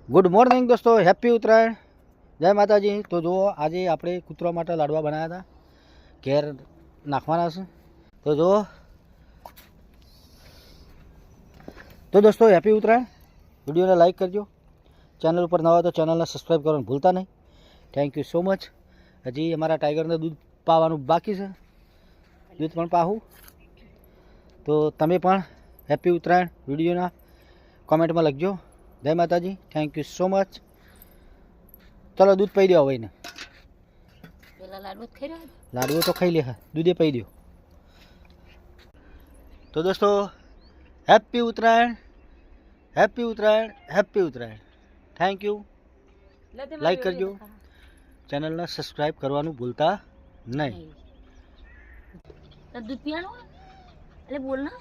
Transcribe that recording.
Good morning દોસ્તો, happy Uttarayan, જય માતાજી। તો જુઓ આજે આપણે કૂતરા માટે લાડવા બનાવ્યા હતા, ઘેર નાખવાના છે। તો જુઓ, તો દોસ્તો હેપી ઉત્તરાયણ। વિડીયોને લાઈક કરજો, ચેનલ ઉપર નવા તો ચેનલને સબસ્ક્રાઈબ કરવાનું ભૂલતા નહીં। Thank you so much. હજી અમારા ટાઈગરને દૂધ પાવાનું બાકી છે, દૂધ પણ પાવું। તો તમે પણ હેપી ઉત્તરાયણ વિડીયોના કોમેન્ટમાં લખજો। જય માતાજી, થેન્ક યુ સો મચ। ચલો દૂધ પી દો ભાઈને, લાડવો તો ખાઈ લે, દૂધે પી દો। તો દોસ્તો happy Uttarayan, happy Uttarayan, happy Uttarayan. Thank you, like કરજો, ચેનલને સબસ્ક્રાઈબ કરવાનું ભૂલતા નહીં। दूध पियानो अरे बोलना